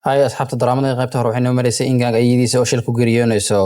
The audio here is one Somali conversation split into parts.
هاي أصحاب الدراما qaybta hore waxay noo mareysay in gang ayadiisa oo shil ku geeriyoonayso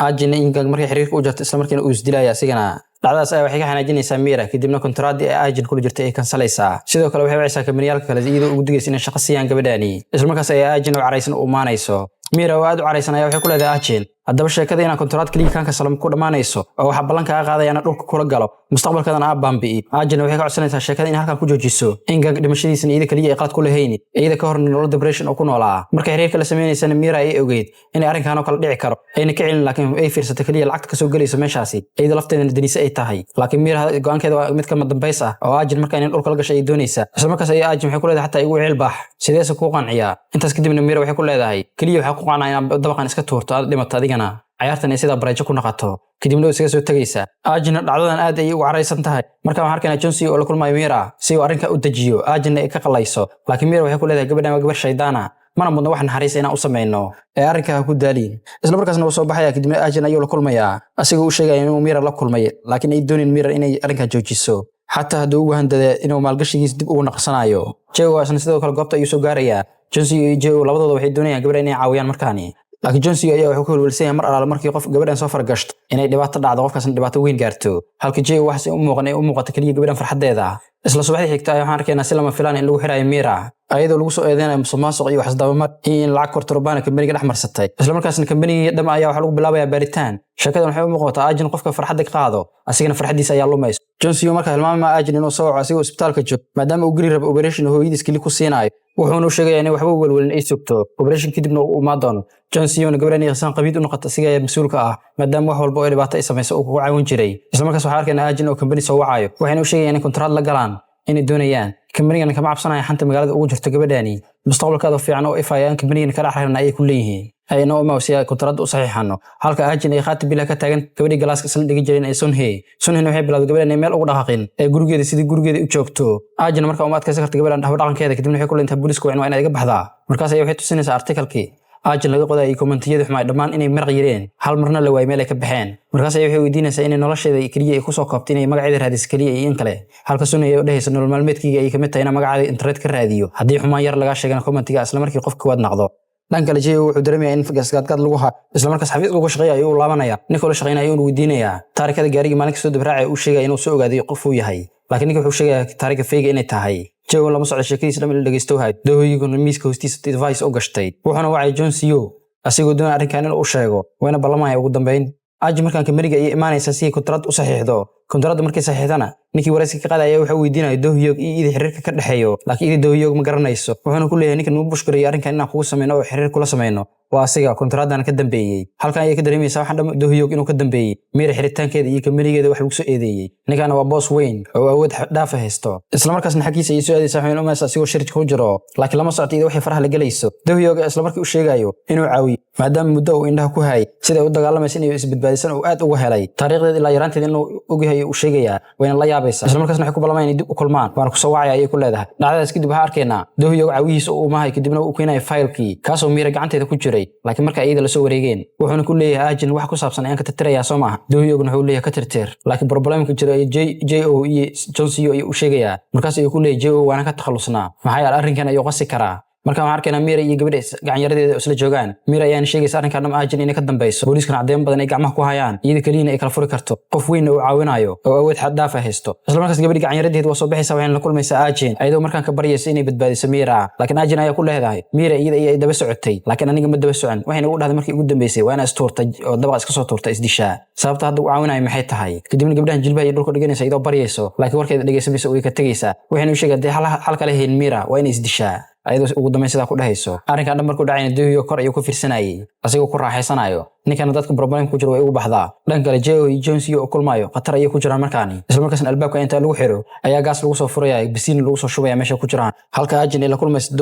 aajina in gang markay xiriirka u jartay isla markiina uu isdilaya asigana dhacdaas ay waxay ka xanaajinaysaa Mira kadibna kontraadii ay aajin kula jirtay ay kansalaysaa sidoo kale waxay wacaysaa kamariyalka kale iyadoo ugu digaysa in shaqo siiyaan gabadhaani isla markaas ay aajin u caraysan u maanayso Mira waad u caraysanaya waxay ku leedahay aajin haddaba sheekada inaan kontraad kaliya kan ka salam ku dhamaanayso oo waxa ballan ka qaadayana dhulka kula galo mustaqbalkadana bambi aajina waxay ka codsanaysaa sheekada in halkan ku joojiso in gang dhimashadiisana iyada kaliya ay qaad ku lahayn iyada ka hor nolol depression oo ku noolaa markay xiriirka la sameeynaysan Mira ay ogeyd in arrinkan oo kala dhici karo ayna ka cilin laakiin ay fiirsatay kaliya lacagta ka soo galayso meeshaasi iyada lafteedana daniisa ay tahay laakiin Mira go'aankeeda waa mid ka dambays ah oo aajin markaa in dhulka la gashay ay doonaysaa isla markaas ay aajin waxay ku leedahay hatta igu cilbaax sideese ku qanciyaa intaas kadibna Mira waxay ku leedahay kaliya waxa ku qancaa in dabaqan iska tuurto aad dhimato adigana ciyaartan ay sida baraajo ku noqoto kadibna isaga soo tagaysa aajina dhacdadan aad ay ugu caraysan tahay marka waxaan arkaynaa Johnson oo la kulmay Mira si uu arrinka u dajiyo aajina ay ka qalayso laakiin Mira waxay ku leedahay gabadhan waa gabar shaydaana mana muddo wax naxariis inaan u sameeyno ee arrinka ku daaliin isla markaasna uu soo baxaya kadibna aajina ayuu la kulmaya asigoo u sheegay inuu Mira la kulmay laakiin ay dooneen Mira inay arrinka joojiso حتى هدو وهندة إنه مالقشيس دب ونقصنايو جو عشان سيدو كل قبطة يوسف جاريا جونسي جو لبضة وحيد الدنيا قبل إني عاويان مركاني لكن جونسي أيه وحكول والسيا مرة على مركي قف قبل أن سافر قشط إن الدبات طلع ضعف كسن دبات وين جارتو هالك جو وحسي أمه قتكلية قبل أن فرح ذا isla subaxdii xigta ay waxaan arkaynaa si lama filaan in lagu xiray Mira ayadoo lagu soo eedeynay musuqmaasuq iyo waxsdaba mar in lacag kortorbaana kambaniga dhaxmarsatay isla markaasna kambaniga dham ayaa waxa lagu bilaabayaa baaritaan shaqadan waxay u muuqataa aajin qofka farxadda ka qaado asigana farxadiisa ayaa lumayso Johnson markaa hilmaamay aajin inuu soo waco asigoo isbitaalka joog maadaama uu gari rabo operation hooyadiis kali ku siinayo wuxuuna u sheegay in waxba walwalin ay sugto operation kadibna uu ma doono Johnson gabadhan yaqaan qabiid u noqotay asiga ay mas'uulka ah maadaama wax walba oo dhibaato ay sameeyso uu ku caawin jiray isla markaas waxaan arkaynaa aajin oo kambani soo wacayo waxayna u sheegayaan in kontraad la galaan إن الدنيا كمبنينا كم عبصنا حتى مقالة أوجه تجبداني مستقبل كذا في عنو إفايان كمبنينا كراحنا أي كليه أي نوع ما وسيا كنت رد صحيح عنه هالك أجن أي خاتم بلا كتاجن كبري جلاس كسل دقيقة جرين أي سن هي نحب بلاد قبل نميل أو راقين جروجي سيد جروجي وشوكتو أجن مركب أمات كسرت قبل أن تهور عن كذا كتبنا حكول أنت بوليس كوين وأنا أجيب هذا مركز أيه وحدة سنة أرتكل كي أجن لقى قضاء كومنتية حماية دمان إني مرغيرين هل مرنا لو أي ملك بحين مركز أيه ويدينا سإن نلاش إذا يكريه يخص قابتين مقعد هذا السكريه ينقله هل كسونه يوده سنو المعلومات كي أي كمتة هنا مقعد إنترنت كراديو هدي حماية لقاش شجنا كومنتية أصلا مركي قف كواد نقضه dhanka la jeeyo wuxuu dareemayaa in gaasgaadkaad lagu haa isla markaas xafiis ugu shaqeeyo ayuu laabanaya ninkoo la shaqeynaya inuu weydiinaya taariikhda gaariga maalinka soo dabraaca uu sheegay inuu soo ogaaday qof uu yahay laakiin ninka wuxuu sheegay taariikhda fayga inay tahay jeeyo lama socdo sheekadiisa dhammaan la dhageysto hay dooyigu miiska hoostiisa device u gashtay wuxuuna wacay Johnson asigoo doon arrinkan inuu sheego wayna ballamaya ugu dambeyn aji markaan kamariga ay imaanaysa si kontraad u saxiixdo kontraad markay saxiixdana ninkii waraysi ka qaadaya waxa uu weydiinaya doohiyog iyo xiriirka ka dhaxeeyo laakiin doohiyog ma garanayso wuxuuna ku leeyahay ninkan uu bushkaray arrinkan inaan kugu sameeyno oo xiriir kula sameeyno waa asiga kontraadan ka dambeeyay halkan ay ka dareemaysaa waxaan dham doohiyog inuu ka dambeeyay Mira xiritaankeeda iyo kamarigeeda wax lagu soo eedeeyay ninkan waa boss weyn oo awood dhaaf haysto isla markaasna xaqiisa ay soo eedaysaa waxaan u maasay asigoo shirka ku jiro laakiin lama socdo waxay faraha la galayso doohiyog isla markii uu sheegayo inuu caawiyo maadaama muddo uu indhaha ku hay sida uu dagaalamaysan iyo isbadbaadisan oo aad uga helay taariikhdeeda ilaa yaraanteeda inuu ogahay uu sheegaya wayna la yaabaysaa isla markaasna waxay ku balamayn dib u kulmaan waan ku soo wacay ay ku leedahay dhacdadaas kadib waxa arkeena doohiyog caawihiisa uu maahay kadibna uu keenay faylkii kaasoo Mira gacanteeda ku jiray laakiin marka ayada la soo wareegeen wuxuuna ku leeyahay aajin wax ku saabsan ayaan ka tirtirayaa soo maaha doohiyogna wuxuu leeyahay ka tirtir laakiin problemka jira ay JO iyo Johnson iyo u sheegaya markaas ay ku leeyahay JO waana ka takhalusnaa maxay arrinkan ayuu qasi karaa marka waxaan arkaynaa Mira iyo gabadha gacan yaradeeda isla joogaan Mira ayaan sheegaysaa arrinkan dham aajin inay ka dambayso booliiskana cadeen badan ay gacmaha ku hayaan iyada kaliina ay kala furi karto qof weyn oo caawinayo oo awood xad dhaaf ah haysto isla markaas gabadha gacan yaradeeda waa soo baxaysaa waxaan la kulmaysaa aajin ayadoo markaan ka baryaysa inay badbaadiso Mira laakiin aajin ayaa ku leedahay Mira iyada ay daba socotay laakiin aniga ma daba socon waxayna ugu dhahday markii ugu dambeysay waa inay istoortay oo dabaq iska soo tuurtay isdishaa sababta hadda uu caawinayo maxay tahay kadibna gabadhan jilbaha iyo dhulka dhiganaysa iyadoo baryayso laakiin warkeeda dhageysanaysa way ka tagaysaa waxayna u sheegay hal kale heen Mira waa inay isdishaa ayadoo ugu dambeyn sida ku dhahayso arrinkan dhan markuu dhacayna doohiyo kor ayuu ku fiirsanayay asigoo ku raaxaysanayo ninkana dadka problem ku jiro way ugu baxdaa dhan kale JO iyo Johnson oo kulmaayo qatar ayay ku jiraan markaani isla markaasna albaabka inta lagu xiro ayaa gaas lagu soo furayay bisiin lagu soo shubaya meesha ku jiraan halka aajin ay la kulmayso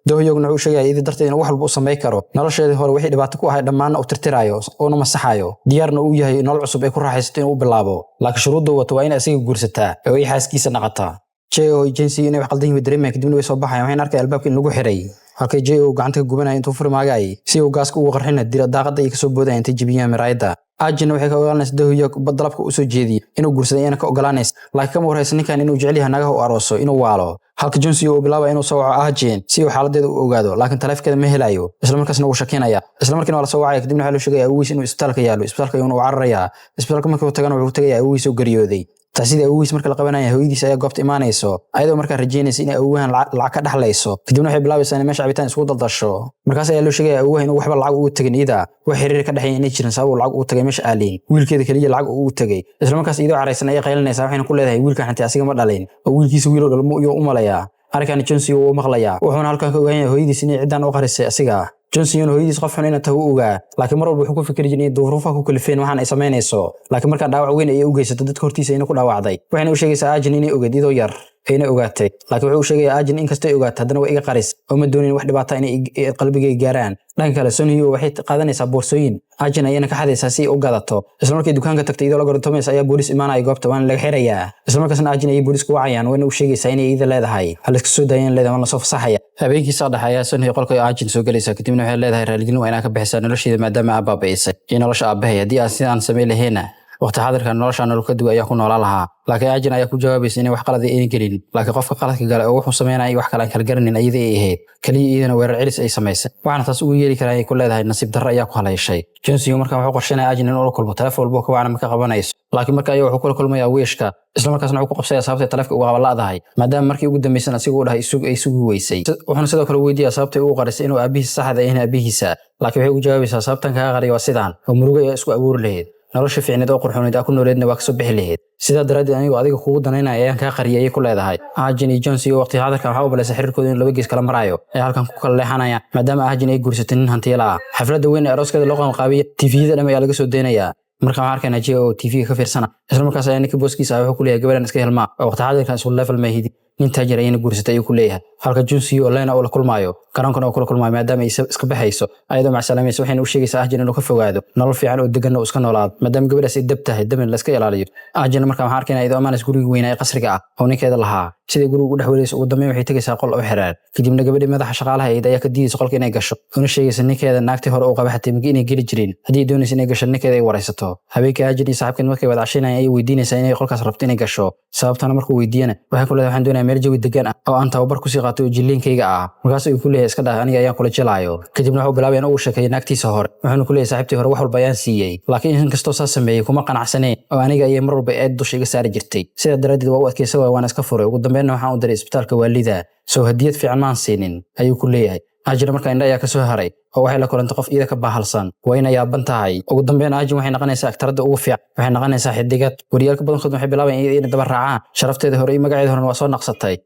doohiyogna uu sheegay in darteedna wax walba uu sameey karo nolosheedii hore wixii dhibaato ku ahay dhammaan uu tirtirayo oo masaxayo diyaarna uu yahay nolol cusub ay ku raaxaysato inuu bilaabo laakiin shuruuddu wato waa in asiga guursataa oo ay xaaskiisa naqataa JO Johnson inay wax qaldan yihiin dareemayaan kadibna way soo baxayaan waxaan arkay albaabka in lagu xiray halkay Jay uu gacanta ka gubanaya intuu furi maagay si uu gaaska ugu qarxina dira daaqada ay ka soo boodayaan inta jibiyaan miraayada ajina waxay ka ogaanaysaa Dohyuk badalabka u soo jeediyay inuu guursaday inay ka ogolaanayso laakiin kama waraysan ninkan inuu jecel yahay nagaha u arooso inuu waalo halka Jones uu bilaabay inuu soo waco Ajin si uu xaaladeeda u ogaado laakiin taleefkeeda ma helayo isla markaasna uu shakiinaya isla markiina waa la soo wacay kadibna waxa uu sheegay awgiis inuu isbitaalka yaalo isbitaalka inuu cararaya isbitaalka markuu uu tagana wuxuu tagay awgiis oo gariyooday taasida awgiis marka la qabanaya hooyadiis ayaa goobta imaanayso ayadoo markaa rajeynaysa in awgaan lacag ka dhaxlayso kadibna waxay bilaabaysaa in meesha cabitaan isku daldasho markaas ayaa loo sheegay awgaan inuu waxba lacag ugu tagin ida wax xiriir ka dhaxeeyay inay jirin sabab lacag ugu tagay meesha aaliin wiilkeeda kaliya lacag ugu tagay isla markaas iyadoo caraysan ay qaylinaysaa waxayna ku leedahay wiilka xanti asiga ma dhalin oo wiilkiisa wiil oo dhalmo iyo u malaya arkaan Jones uu maqlaya wuxuuna halkan ka ogaanaya hooyadiis inay ciidan u qarisay asiga Johnson hooyadiis qof xun inay tahay u ogaa laakiin mar walba wuxuu ku fikir jiray duruufaha ku kalifeen waxaan ay sameynayso laakiin marka dhaawac weyn ay u geysatay dadka hortiisa inay ku dhaawacday waxayna u sheegaysaa Ajin inay ogeed idoo yar ayna ogaatay laakiin wuxuu sheegay Ajin in kasta ay ogaatay haddana waa iga qaris oo ma doonin wax dhibaato inay qalbigay gaaraan dhanka kale Sonyo waxay qaadanaysaa boorsooyin Ajin ayana ka xadaysaa si u gadato isla markii dukaanka tagtay idoo la gortoomays ayaa booliis imaanaya goobta waan laga xirayaa isla markaasna Ajin ay booliisku wacayaan wayna u sheegaysaa inay ida leedahay hal iska soo daayeen leedahay la soo fasaxaya habeenkii saddexaad Sonyo qolka Ajin soo galaysa kadibna waxay leedahay raalligin waa inaan ka bixisaa nolosheeda maadaama aababaysay iyo nolosha aabahay haddii aan sidaan sameey laheena waqti xaadirkan nolosha nolol ka duwan ayaa ku noolaa lahaa laakiin Ajin ayaa ku jawaabaysa inay wax qalad ay gelin laakiin qofka qaladka galay oo wuxuu sameeyay wax kale aan kala garanin ayada ay ahayd kaliya iyadana weerar celis ay sameysay waxaana taas ugu yeeli karaa ay ku leedahay nasiib darro ayaa ku haleeshay Johnson markaa wuxuu qorsheynaa Ajin inuu la kulmo telefoon walba ka wacna marka qabanayso laakiin markaa ayuu wuxuu kula kulmayaa wiishka isla markaasna wuxuu ku qabsayaa sababta telefoonka uga qabalaadahay maadaama markii ugu dambeysay asigu u dhahay isugu weysay wuxuuna sidoo kale weydiiyaa sababta uu qarisay inuu aabihiisa saxda ah aabihiisa laakiin waxay u jawaabaysaa sababtan kaga qariyo waa sidaan oo murugo ay isku abuur lahayd nolosha fiicneed oo qurxooneed ku nooleedna waa ka soo bixi lahayd sida daradeed anigu adiga kugu danaynaya ayaan ka qariyay ay ku leedahay Ajin iyo Jones iyo waqti xaadirkan waxa uu balay xiriirkooda in laba gees kala marayo ay halkan ku kala leexanayaan maadaama Ajin ay guursatay nin hantiila xafladda weyn ee arooskeeda loo qabanqaabiyay TV-da dhama ayaa laga soo deynaya marka waxaan arkaynaa Jay oo TV ka fiirsana isla markaas ayaan ninka booskiisa wuxuu ku leeyahay gabadhan iska helmaa oo waqti xaadirkan isku level ma hidi nin taajir ayna guursatay ayuu ku leeyahay halka Jones iyo Lena oo la kulmaayo garoonkan oo kula kulmaayo maadaama ay iska baxayso ayadoo macsalaamayso waxayna u sheegaysaa Ajin inuu ka fogaado nolol fiican oo degan oo iska noolaad maadaama gabadhaas ay dab tahay damin la iska ilaaliyo Ajin marka waxaan arkaynaa iyadoo amaanas guriga weyn ee qasriga ah oo ninkeeda lahaa sida guriga u dhaxweeleyso ugu dambeyn waxay tagaysaa qol oo xiraan kadibna gabadhii madaxa shaqaalaha ayaa ka diidaysa qolka inay gasho una sheegaysa ninkeeda naagtii hore oo qaba xatay migi inay geli jireen haddii doonaysa inay gasho ninkeeda ay waraysato habeenkii Ajin iyo saaxiibkeed markay wada cashaynayaan ay weydiinaysaa inay qolkaas rabto inay gasho sababtana markuu weydiiyana waxay ku leedahay waxaan doonayaa meel jawi degan ah oo aan tababar ku sii qaato jilliinkayga ah markaas uu ku leeyahay iska dhaaf aniga ayaan kula jilaayo kadibna wuxuu bilaabay inuu sheekeeyo naagtiisa hore wuxuuna ku leeyahay saaxiibtii hore wax walba ayaan siiyay laakiin in kastoo saas sameeyay kuma qanacsaneen oo aniga ayay mar walba eed dusha iga saari jirtay sida daradeed waa u adkaysan waan iska furay ugu dambeynna waxaan u diray isbitaalka waalida soo hadiyad fiican maan siinin ayuu ku leeyahay Ajin markaa indha ayaa ka soo haray oo waxay la kulantay qof iyada ka baahalsan waa inay yaaban tahay ugu dambeyn Ajin waxay noqonaysaa aktarada ugu fiican waxay noqonaysaa xidigad wariyaalka badankood waxay bilaabeen inay daba raacaan sharafteeda hore iyo magaceeda hore waa soo naqsatay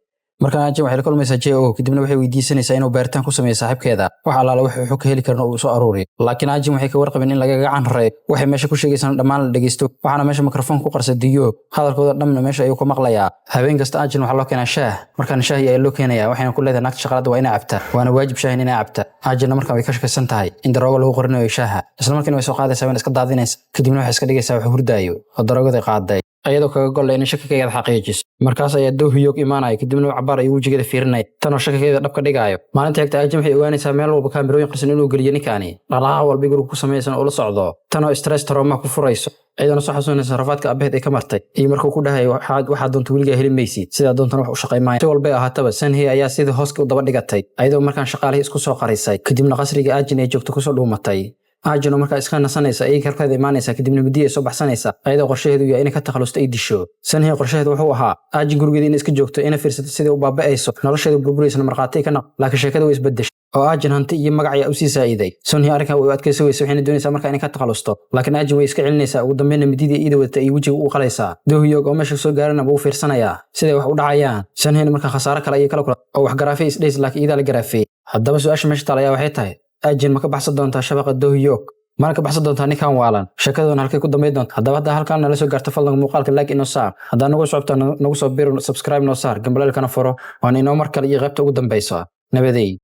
markaa Ajin waxay la kulmaysaa Jay kadibna waxay weydiisanaysaa inuu baaritaan ku sameeyo saaxiibkeeda wax alaala wuxuu ka heli karno uu soo aruuriyo laakiin Ajin waxay ka warqabeen in laga gacan raray waxay meesha ku sheegaysan dhammaan la dhageysto waxaana meesha mikrafoon ku qarsa diyo hadalkooda dhamna meesha ayuu ku maqlayaa habeen kasta Ajin waxa loo keenaa shaah markaan shaah ay loo keenayaa waxayna ku leedahay naagta shaqada waa inay cabta waana waajib shaah inay cabta Ajin markaa way ka shaqaysan tahay in daroogo lagu qorinayo shaaha isla markiina way soo qaadaysaa in iska daadinaysa kadibna waxay iska dhigaysaa wax hurdaayo oo daroogada qaaday ayadoo kaga go'ay in shakakeeda xaqiijiso markaas ayaa Dohyuk imaanaya kadibna uu cabaar ayuu wajigeeda fiirinay tan oo shakakeeda dhab ka dhigayo maalinta xigta Ajin waxay ogaanaysaa meel walba kaamirooyin qarsan inuu galiyo ninkaani dhaqdhaqaaq walba guriga ku sameeysan oo la socdo tan oo stress trauma ku furayso ayadana soo xasuunaysa rafaadka abaheed ay ka martay iyo markuu ku dhahay waxa doonto wiliga heli maysid sida doontana wax u shaqeeyay si walba ahaataba Sanhee ayaa sida hooska u daba dhigatay ayadoo markaan shaqaalaha isku soo qarisay kadibna qasriga Ajin ay joogto ku soo dhuumatay Ajin markaa iska nasanaysa ay karkaada imaanaysa kadibna midii soo baxsanaysa ayadoo qorshaheedu yahay inay ka takhalusto ay disho Sanhee qorshaheedu wuxuu ahaa Ajin gurigeeda in iska joogto inay fiirsato sida uu baaba'ayso nolosheedu burburaysa marqaatay ka naq laakiin sheekadu way isbedeshay oo Ajin hanti iyo magac ay u sii saaciday Sanhee arrinka way adkaysan waysa waxayna doonaysaa markaa inay ka takhalusto laakiin Ajin way iska celinaysaa ugu dambeynna midii iyada wata ay wajiga u qalaysaa Dohyuk oo meesha soo gaarana wuu fiirsanayaa sida wax u dhacayaan Sanhee markaa khasaare kale ay kala kulay oo wax garaafay isdhays laakiin iyada la garaafay haddaba su'aasha meesha taala waxay tahay Ajin ma ka baxsan doontaa shabaqa Dohyuk marka baxsan doontaa ninkan waalan shaqadoon halkay ku dambeyn doonto haddaba halkaan nala soo gaarto fadlan muuqaalka like inoo saar haddii nagu socobto nagu soo biir subscribe noo saar gambalelkana furo waan inoo mar kale iyo qaybta ugu dambaysa nabadeey